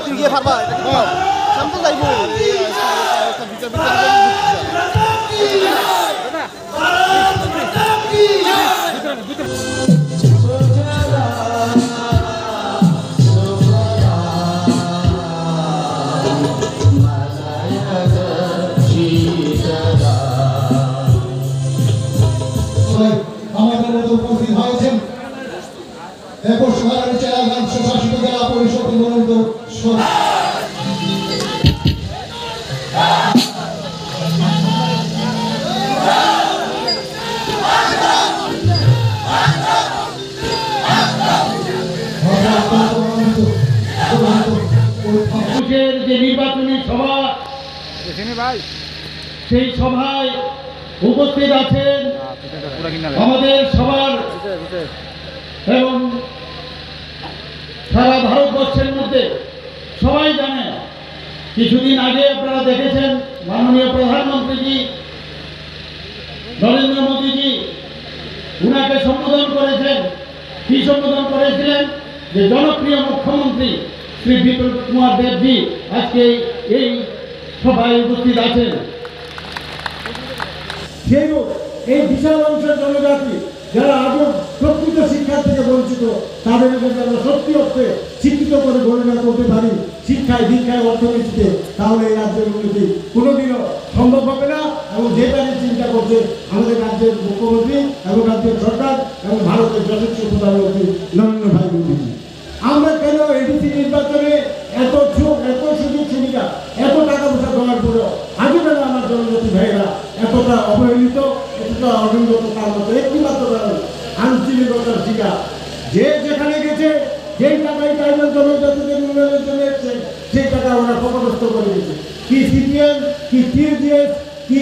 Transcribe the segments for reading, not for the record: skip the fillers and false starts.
তুই গিয়ে পারবা সামনে যাইবো আমাদের মধ্যে উপস্থিত হয়েছেন পশ্চিমবঙ্গের চেরাগঞ্জ শাসিত জেলা পরিষদ মনোনীত যে নির্বাচনী সভা সেই সভায় উপস্থিত আছেন আমাদের সবার এবং সারা ভারতবর্ষের মধ্যে সবাই জানেন কিছুদিন আগে আপনারা দেখেছেন মাননীয় প্রধানমন্ত্রীজি নরেন্দ্র মোদীজি উনাকে সম্বোধন করেছেন। কি সম্বোধন করেছিলেন? যে জনপ্রিয় মুখ্যমন্ত্রী শ্রী বিপ্লব কুমার দেবজি আজকে এই সভায় উপস্থিত আছেন। সেই এই বিশাল অংশের জনজাতি যারা আজও প্রকৃত শিক্ষার থেকে বঞ্চিত তাদেরকে আমরা সত্যি অর্থে শিক্ষিত করে গণনা করতে পারি শিক্ষায় দীক্ষায় অর্থনীতিতে, তাহলে এই রাজ্যের উন্নতি কোনোদিনও সম্ভব হবে না। এবং যে তারিখ চিন্তা করছে আমাদের রাজ্যের মুখ্যমন্ত্রী এবং রাজ্যের সরকার এবং ভারতের যথেষ্ট প্রধানমন্ত্রী নরেন্দ্র ভাই মোদীজি। আমরা কেন এডিসি নির্বাচনে এত সুযোগ সুবিধা এত টাকা পয়সা দেওয়ার পরেও আজও কেন আমার জনজাতি ভাইয়েরা এতটা অবহেলিত এতটা অবহেলিত? তার মতো একটি মাত্র কারণ আঞ্চলিকতার শিকার। যে যেখানে গেছে যেই টাকায় টাইমের জনজাতিদের উন্নয়নের জন্য এসছে সেই টাকা ওরা পকটস্থ করে দিয়েছে। কি সিপিএম, কি টিএডিএস, কি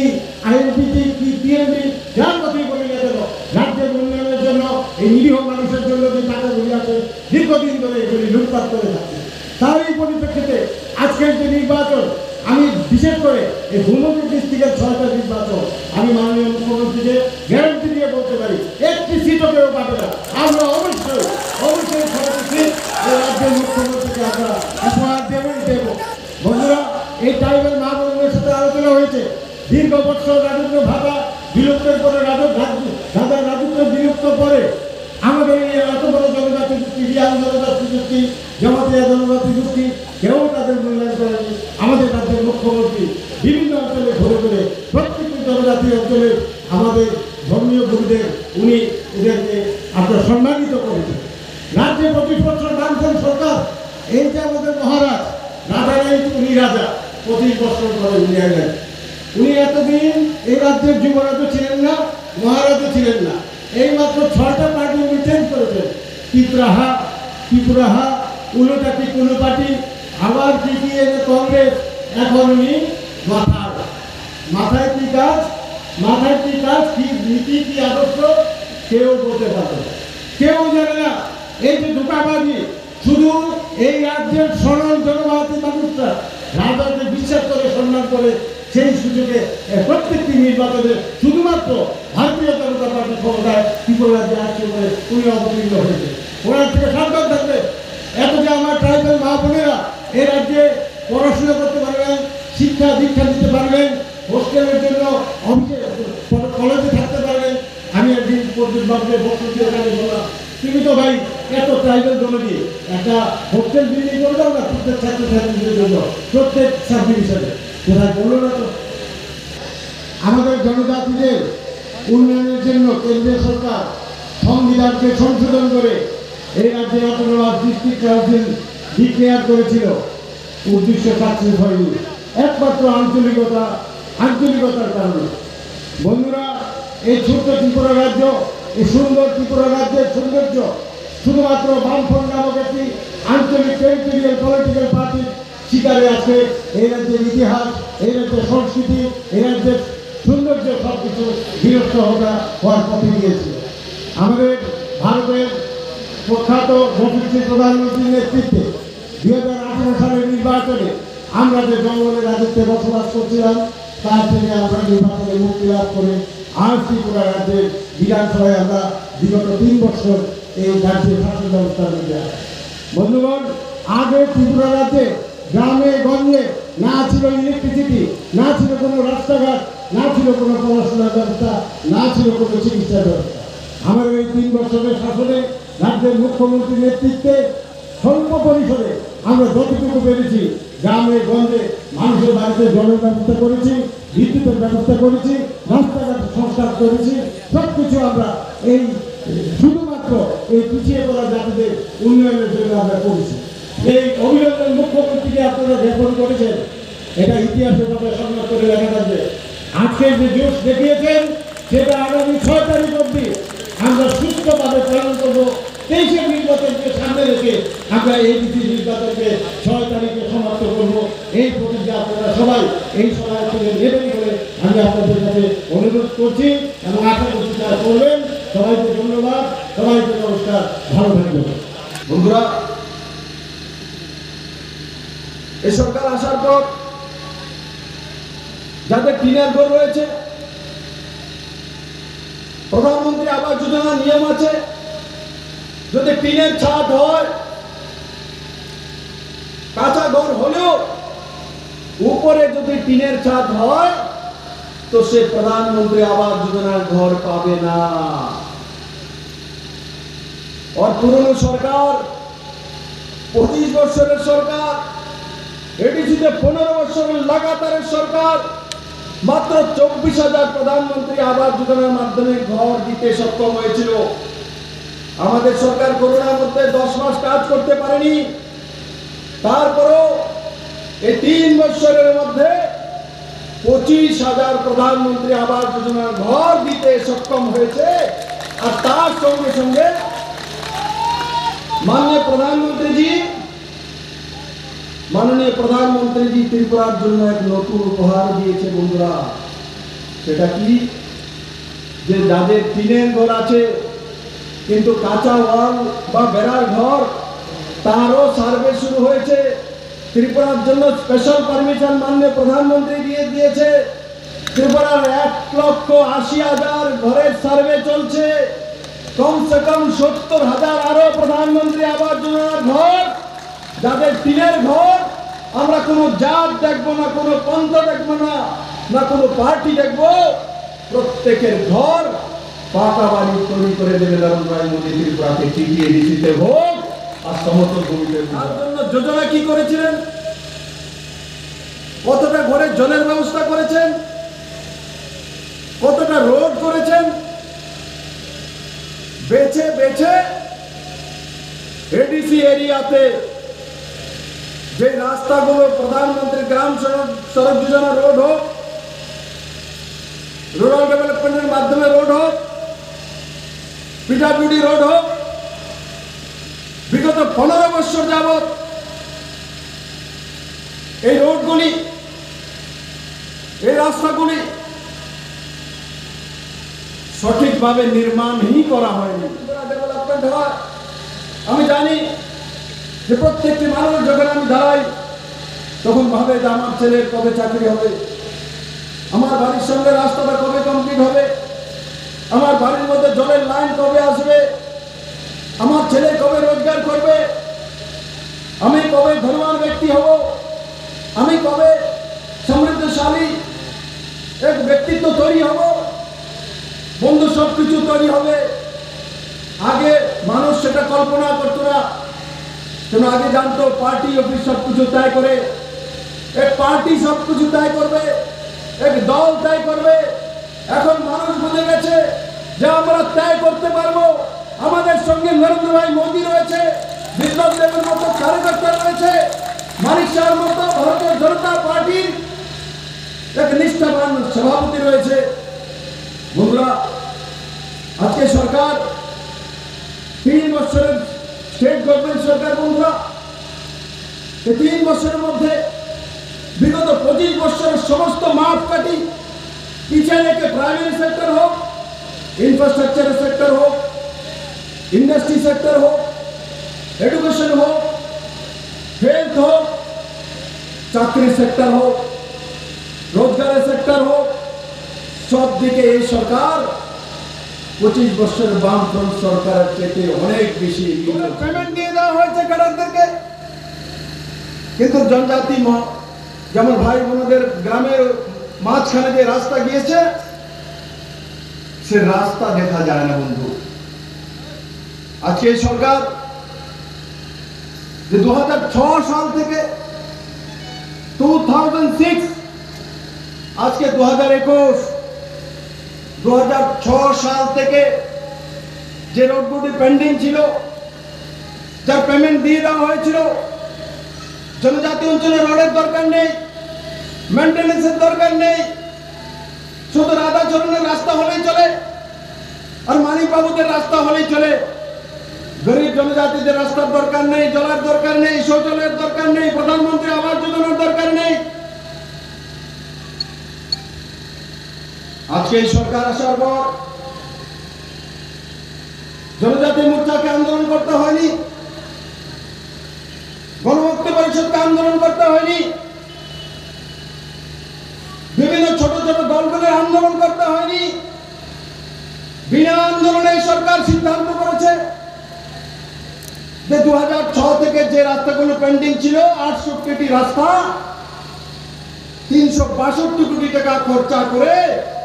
আইএনপিটি, কি টিএমডি, যার কথাই বলে গেছে রাজ্যের উন্নয়নের জন্য এই নিরীহ মানুষের জন্য যে টাকাগুলি আছে দীর্ঘদিন ধরে এগুলি লুটপাট করে থাকে। তার এই পরিপ্রেক্ষিতে আজকের যে নির্বাচন, আমি বিশেষ করে এই ভূমন্ত্রী ডিস্ট্রিক্টের 6টা নির্বাচন আমি মাননীয় মুখ্যমন্ত্রীকে গ্যারান্টি দিয়ে বলতে পারি একটি সিটও কেউ পাবে না। আমরা অবশ্যই রাজ্যের মুখ্যমন্ত্রীকে আমরা উপহার দেব। বন্ধুরা, এই টাইমের মা বোনদের সাথে আলোচনা হয়েছে দীর্ঘ বছর রাজত্ব ভাতা বিলুপ্তের পরে রাজার রাজত্ব বিলুপ্ত পরে আমাদের এই এত বড় জনজাতি গোষ্ঠী, রিয়াং জনজাতি গোষ্ঠী, জামাতিয়া জনজাতি গোষ্ঠী কেউ তাদের মূল্যায়ন করেনি। আমাদের রাজ্যের মুখ্যমন্ত্রী বিভিন্ন অঞ্চলে ঘুরে ঘুরে প্রত্যেকটি জনজাতি অঞ্চলে আমাদের ধর্মীয় গুরুদের উনি এদেরকে আপনার সম্মানিত করেছেন। রাজ্যে 25 বছর বামফ্রন্ট সরকার, এই যে আমাদের মহারাজ রাজা নেই, উনি রাজা 25 বছর পরে উনি এলেন। উনি এতদিন এই রাজ্যের যুবরাজও ছিলেন না, মহারাজও ছিলেন না। এই মাত্র 6টা পার্টি উনি চেঞ্জ করেছেন। ত্রিপুরাহা, উলুটাকি কুলু পার্টি, আবার সিপিএম কংগ্রেস। এখন উনি মাথায় কি কাজ, কি নীতি, কি আদর্শ কেউ বলতে পারবে না, কেউ জানে না। এই যে ধোঁকাবাজি, শুধু এই রাজ্যের সরল জনজাতি মানুষরা রাজাকে বিশ্বাস করে সম্মান করে সেই সুযোগে প্রত্যেকটি নির্বাচনে শুধুমাত্র ভারতীয় জনতা পার্টি ক্ষমতায় ত্রিপুরা রাজ্যে আসছে বলে উনি অবতীর্ণ হয়েছে। ওনার থেকে সাবধান থাকবে। এত যে আমার ট্রাইবাল মা বোনেরা এই রাজ্যে পড়াশোনা করতে পারবেন, শিক্ষা দীক্ষা দিতে পারবেন, হোস্টেলের জন্য কলেজে থাকতে পারবেন। আমি একদিন প্রদ্যুৎ বাবুকে বক্তব্য এখানে বললাম, তুমি তো ভাই এত ট্রাইবাল জন্য দিয়ে একটা হোস্টেল বিল্ডিং করে দাও না প্রত্যেক ছাত্রছাত্রীদের জন্য, প্রত্যেক সাবজেক্ট হিসাবে। কোথায় বললো না তো? আমাদের জনজাতিদের উন্নয়নের জন্য কেন্দ্রীয় সরকার সংবিধানকে সংশোধন করে এই রাজ্যে অটোনমাস ডিস্ট্রিক্ট কাউন্সিল ডিক্লেয়ার করেছিল। উদ্দেশ্য সাকসেস হয়নি, একমাত্র আঞ্চলিকতার কারণে। বন্ধুরা, এই ছোট্ট ত্রিপুরা রাজ্য, এই সুন্দর ত্রিপুরা রাজ্যের সৌন্দর্য শুধুমাত্র বামফ্রন্ট নামক একটি আঞ্চলিক টেরিটোরিয়াল পলিটিক্যাল পার্টির শিকারে আছে। এই রাজ্যের ইতিহাস, এই রাজ্যের সংস্কৃতি, এই রাজ্যের সৌন্দর্য সবকিছু বিনষ্ট হওয়ার পথে গিয়েছে। আমাদের ভারতের প্রখ্যাত যশস্বী প্রধানমন্ত্রীর নেতৃত্বে 2018 সালের নির্বাচনে আমরা যে জঙ্গলের রাজত্বে বসবাস করছিলাম তার থেকে আমরা নির্বাচনে মুক্তি লাভ করে আজ ত্রিপুরা রাজ্যের বিধানসভায় আমরা বিগত 3 বছর এই রাজ্যের শাসন ব্যবস্থার মধ্যে। বন্ধুগণ, আগে ত্রিপুরা রাজ্যে গ্রামে গঞ্জে না ছিল ইলেকট্রিসিটি, না ছিল কোনো রাস্তাঘাট, না ছিল কোনো পড়াশোনার ব্যবস্থা, না ছিল কোনো চিকিৎসা ব্যবস্থা। আমার এই 3 বছরের শাসনে রাজ্যের মুখ্যমন্ত্রীর নেতৃত্বে স্বল্প পরিসরে আমরা যতটুকু পেরেছি গ্রামে গঞ্জে মানুষের বাড়িতে জলের ব্যবস্থা করেছি, বিদ্যুতের ব্যবস্থা করেছি, রাস্তাঘাট সংস্কার করেছি। সব কিছু আমরা এই শুধুমাত্র এই পিছিয়ে পড়া জাতিদের উন্নয়নের জন্য আমরা করেছি। এই অভিনন্দন মুখ্যমন্ত্রীকে আপনারা জ্ঞাপন করেছেন, এটা ইতিহাসের কথা সংগ্রহ করে লেখা থাকবে। আজকে যে জোশ দেখিয়েছেন সেটা আগামী 6 তারিখ অবধি আমরা সুস্থভাবে পালন করবো। 23-এর নির্বাচনকে সামনে রেখে আমরা এই নির্বাচনকে 6 তারিখে সমাপ্ত করবো। এই প্রতিজ্ঞা আপনারা সবাই এই সময় থেকে নেবেন বলে আমি আপনাদের কাছে অনুরোধ করছি এবং আশা করছি তারা করবেন। সবাইকে ধন্যবাদ, সবাইকে নমস্কার, ভালো থাকবেন। বন্ধুরা, এই সরকার আসার পর যাদের টিনের ঘর রয়েছে, প্রধানমন্ত্রী আবাস যোজনার নিয়ম আছে, যদি টিনের ছাদ হয়, কাঁচা ঘর হলেও উপরে যদি টিনের ছাদ হয় তো সে প্রধানমন্ত্রী আবাস যোজনার ঘর পাবে না। আর পুরনো সরকার 25 বছরের সরকার, এডিসিতে 15 বছরের লাগাতারের সরকার মাত্র 24,000 প্রধানমন্ত্রী আবাস যোজনার মাধ্যমে ঘর দিতে সক্ষম হয়েছিল। আমাদের সরকার করোনার মধ্যে 10 মাস কাজ করতে পারেনি, তারপরও এই 3 বছরের মধ্যে 25,000 প্রধানমন্ত্রী আবাস যোজনার ঘর দিতে সক্ষম হয়েছে। আর তার সঙ্গে সঙ্গে মাননীয় প্রধানমন্ত্রী ত্রিপুরার জন্য এক নতুন উপহার দিয়েছে। বন্ধুরা, সেটা কি? যে যাদের টিনের ঘর আছে কিন্তু কাঁচা ওয়াল বা বেড়ার ঘর, তারও সার্ভে শুরু হয়েছে। ত্রিপুরার জন্য স্পেশাল পারমিশন মাননীয় প্রধানমন্ত্রী দিয়ে দিয়েছে। ত্রিপুরার 1,80,000 ঘরের সার্ভে চলছে। কমসে কম 70,000 আরো প্রধানমন্ত্রী আবাস যোজনার ঘর, যাদের টিনের ঘর। আমরা কোনো জাত দেখবো না, কোনো পন্থা দেখবো না, না কোনো পার্টি দেখবো, প্রত্যেকের ঘর পাকা বাড়ি তৈরি করে দেবে নরেন্দ্র ভাই মোদী। ত্রিপুরাকে টিকিয়ে দিতে হোক আর সমতল ভূমিতে। তার জন্য যোজনা কি করেছিলেন? কতটা ঘরে জলের ব্যবস্থা করেছেন, কতটা রোড করেছেন, বেছে বেছে এডিসি এরিয়াতে যে রাস্তাগুলো প্রধানমন্ত্রী গ্রাম সড়ক যোজনা রোড হোক, রুরাল ডেভেলপমেন্টের মাধ্যমে রোড হোক, পিডব্লিউডি রোড হোক, বিগত 15 বছর যাবৎ এই রোডগুলি, এই রাস্তাগুলি সঠিকভাবে নির্মাণই করা হয়নি। ডেভেলপমেন্ট হয়, আমি জানি যে প্রত্যেকটি মানুষ যখন আমি দাঁড়াই তখন ভাবে যে আমার ছেলের কবে চাকরি হবে, আমার বাড়ির সঙ্গে রাস্তাটা কবে কমপ্লিট হবে, আমার বাড়ির মধ্যে জলের লাইন কবে আসবে, আমার ছেলে কবে রোজগার করবে, আমি কবে ধনবান ব্যক্তি হব, আমি কবে সমৃদ্ধশালী এক ব্যক্তিত্ব তৈরি হব। বন্ধু, সবকিছু তৈরি হবে। আগে মানুষ সেটা কল্পনা করতো না, কেন আগে জানতো পার্টি অফিস সবকিছু তয় করে, এক পার্টি সবকিছু তয় করবে, এক দল তয় করবে। এখন মানুষ বুঝে গেছে যে আমরা তয় করতে পারবো। আমাদের সঙ্গে নরেন্দ্র ভাই মোদী রয়েছে, বিপ্লব দেবের মতো কার্যকর্তা রয়েছে, মানিক শাহর মতো ভারতীয় জনতা পার্টির এক নিষ্ঠাবান সভাপতি রয়েছে। বন্ধুরা, আজকে সরকার 3 বছরের স্টেট গভর্নমেন্ট সরকার। বন্ধুরা, এই 3 বছরের মধ্যে বিগত 25 বছরের সমস্ত মাপকাঠি পিছিয়ে রেখে প্রাইমারি সেক্টর হোক, ইনফ্রাস্ট্রাকচার সেক্টর হোক, ইন্ডাস্ট্রি সেক্টর হোক, এডুকেশন হোক, হেলথ হোক, চাকরি সেক্টর হোক, রোজগারের সেক্টর হোক, সব দিকে এই সরকার 25 বছরের বামফ্রন্ট সরকারের চেয়ে অনেক বেশি পেমেন্ট দিয়ে দেওয়া হয়েছে ক্যাডারদেরকে। কিন্তু জনজাতি যেমন ভাই বোনদের গ্রামের মাঝখানে যে রাস্তা গিয়েছে, সে রাস্তা দেখা যায় না বন্ধু। আজকে এই সরকার যে 2006 সাল থেকে 2006 আজকে 2021, 2006 সাল থেকে যে রোডগুলি পেন্ডিং ছিল, যার পেমেন্ট দিয়ে দেওয়া হয়েছিল, জনজাতি অঞ্চলে রোডের দরকার নেই, মেনটেন্যান্সের দরকার নেই, শুধু রাধাচরণের রাস্তা হলেই চলে, আর মানিকবাবুদের রাস্তা হলেই চলে। গরিব জনজাতিদের রাস্তার দরকার নেই, জলের দরকার নেই, শৌচালয়ের দরকার নেই, প্রধানমন্ত্রী আবাস যোজনার দরকার নেই। আজকে এই সরকার আসার পর জনজাতি মোর্চাকে আন্দোলন করতে হয়নি, গণমুক্তি পরিষদকে আন্দোলন করতে হয়নি, বিভিন্ন ছোট ছোট দলগুলোর আন্দোলন করতে হয়নি। বিনা আন্দোলনে সরকার সিদ্ধান্ত করেছে যে 2006 থেকে যে রাস্তাগুলো পেন্ডিং ছিল, 68টি রাস্তা 362 কোটি টাকা খরচা করে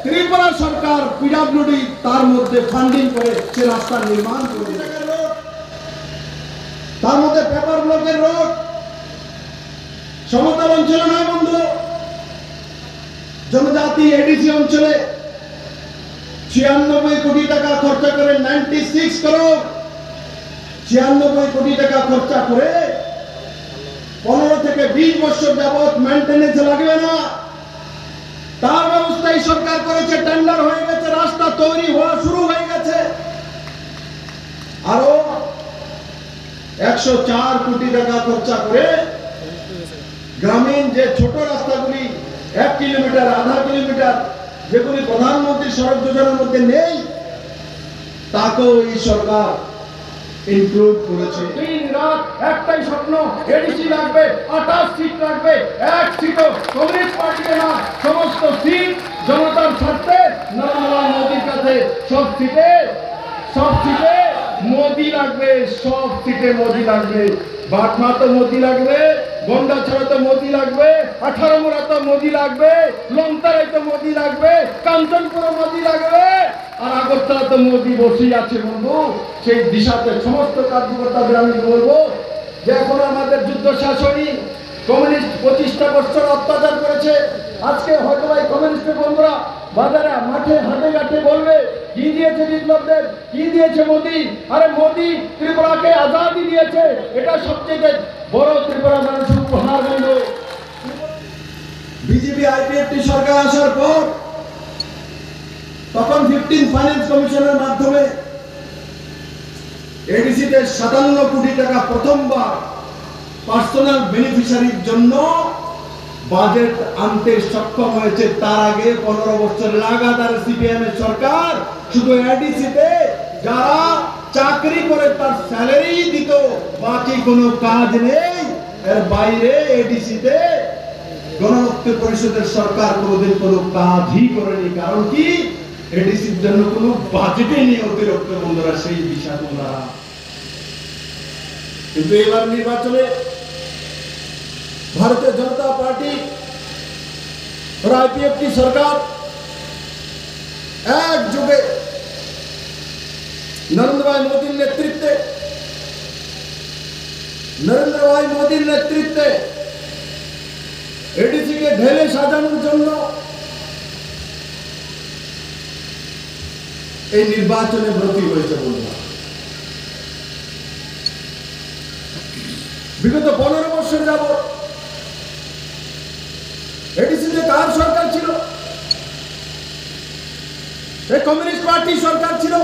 ত্রিপুরা সরকার পিডব্লিউডি তার মধ্যে ফান্ডিং করে সে রাস্তা নির্মাণ করে। তার মধ্যে পেপার ব্লকের রোড, সমতল অঞ্চলে নয় বন্ধু, জনজাতি এডিসি অঞ্চলে 96 কোটি টাকা খরচা করে 96 করোড় 96 কোটি টাকা খরচা করে 15 থেকে 20 বছর যাবত মেইনটেনেন্স লাগবে না, তার ব্যবস্থাই সরকার করেছে। টেন্ডার হয়ে গেছে, রাস্তা তৈরি হওয়া শুরু হয়ে গেছে। আরো 104 কোটি টাকা খরচা করে গ্রামীণ যে ছোট রাস্তাগুলি 1 কিলোমিটার, আধা কিলোমিটার, যেগুলি প্রধানমন্ত্রী সড়ক যোজনার মধ্যে নেই, তাকেও এই সরকার ইনক্লুড করেছে। দিন রাত একটাই স্বপ্ন, এডিসি লাগবে, 28 সিট লাগবে, এক সিটও কমিউনিস্ট পার্টিকে না, সমস্ত সিট জনতার স্বার্থে নরেন্দ্র মোদীর কাছে। সব সিটে মোদি লাগবে, সব সিটে মোদি লাগবে। বাটমা তো মোদি লাগবে, গন্ডা ছাড়া তো মোদি লাগবে, 18 মোড়া তো মোদি লাগবে, লংতারাই তো মোদি লাগবে, কাঞ্চনপুরে মোদি লাগবে, আর আগরতলা তো মোদি বসেই আছে বন্ধু। সেই দিশাতে সমস্ত কার্যকর্তাদের আমি বলবো যে এখন আমাদের যুদ্ধ শাসনী কমিউনিস্ট 25টা বছর অত্যাচার করেছে। আজকে হয়তো এই কমিউনিস্টের বন্ধুরা বাজারে মাঠে হাটে ঘাটে বলবে কি দিয়েছে বিপ্লবদের, কি দিয়েছে মোদি। আরে মোদি ত্রিপুরাকে আজাদি দিয়েছে, এটা সবচেয়ে বড় ত্রিপুরা মানুষের উপহার বন্ধু। বিজেপি আইপিএফটি সরকার আসার পর তখন 15 ফাইন্যান্স কমিশনের মাধ্যমে এডিসিতে 57 কোটি টাকা প্রথমবার পার্সোনাল বেনিফিশিয়ারির জন্য বাজেট আনতে সক্ষম হয়েছে। তার আগে 15 বছর লাগাতার সিপিএম এর সরকার শুধু এডিসিতে যারা চাকরি করে তার স্যালারি দিত, বাকি কোনো কাজ নেই। এর বাইরে এডিসিতে গণমুক্তি পরিষদের সরকার কোনোদিন কোনো কাজই করেনি। কারণ কি? এডিসির জন্য কোনো বাজেটে নেই অতিরিক্ত বন্ধুরা, সেই বিষয় তোমরা। কিন্তু এবার নির্বাচনে ভারতীয় জনতা পার্টি और आईपीएफटी सरकार একযোগে নরেন্দ্র ভাই মোদীর নেতৃত্বে এডিসি কে ঢেলে সাজানোর জন্য এই নির্বাচনে ব্রতী হয়েছে বন্ধুরা। বিগত 15 বছর যাবত এডিসিতে কার সরকার ছিল? এই কমিউনিস্ট পার্টি সরকার ছিল।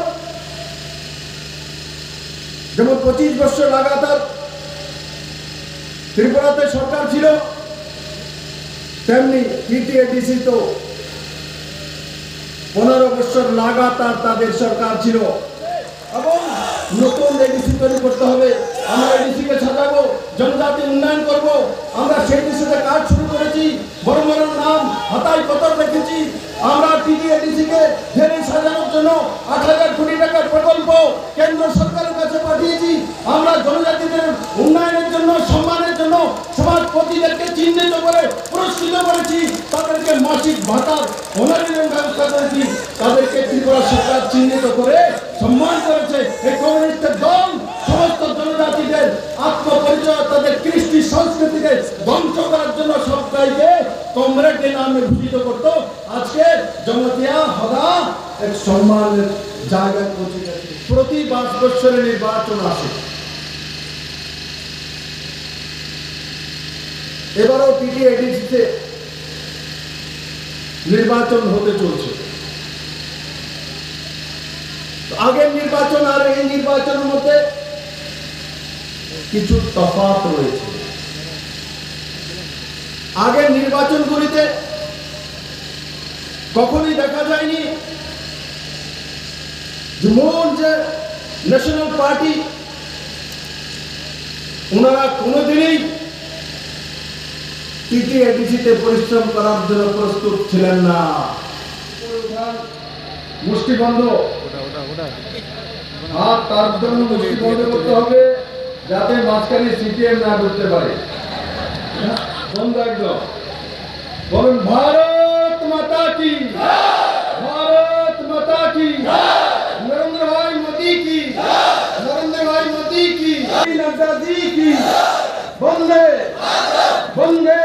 যেমন 25 বছর লাগাতার ত্রিপুরাতে সরকার ছিল, তেমনি টিটিএডিসি তো 15 বছর লাগাতার তাদের সরকার ছিল। এবং নতুন এডিসি তৈরি করতে হবে। আমরা এডিসিকে সাজাবো, জনজাতি উন্নয়ন করব, আমরা সেই সাথে কাজ শুরু করেছি, বড় বড় নাম হাতায় পতর রেখেছি। আমরা টিটিএডিসি কে ঘেরে সাজানোর জন্য 8,000 কোটি টাকার প্রকল্প কেন্দ্র সরকারের কাছে পাঠিয়েছি। আমরা জনজাতিদের উন্নয়নের জন্য, সম্মানের জন্য সমাজপতিদেরকে চিহ্নিত করে পুরস্কৃত করেছি। তাদেরকে মাসিক ভাতার অনারির ব্যবস্থা করেছি। তাদেরকে ত্রিপুরা সরকার চিহ্নিত করে সম্মান করেছে। এই কমিউনিস্টের দল সমস্ত জনজাতিদের আত্মপরিচয়, তাদের কৃষ্টি সংস্কৃতিকে ধ্বংস করার জন্য সবটাইকে কমরেডের নামে ভূষিত করতো। আজকে জমাতিয়া হদা এক সম্মানের জায়গায় পৌঁছে গেছে। প্রতি 5 বছরে নির্বাচন আসে। এবারও টিটিএডিসিতে নির্বাচন হতে চলছে। আগের নির্বাচন আর এই নির্বাচনের মধ্যে কিছু তফাৎ রয়েছে। আগের নির্বাচনগুলিতে কখনোই দেখা যায়নি যে মূল যে ন্যাশনাল পার্টি ওনারা কোনোদিনই টিটিএডিসিতে পরিশ্রম করার জন্য প্রস্তুত ছিলেন না। মুষ্টিবন্ধ আর তার জন্য মুষ্টিবন্ধ করতে হবে যাতে মাঝখানে সিপিএম না ঢুকতে পারে। বন্ধ একদম। বলুন ভারত মাতা কি, ভারত মাতা কি, নরেন্দ্র ভাই মোদি কি, নরেন্দ্র ভাই মোদি কি, নड्डा जी की। বন্দে বন্দে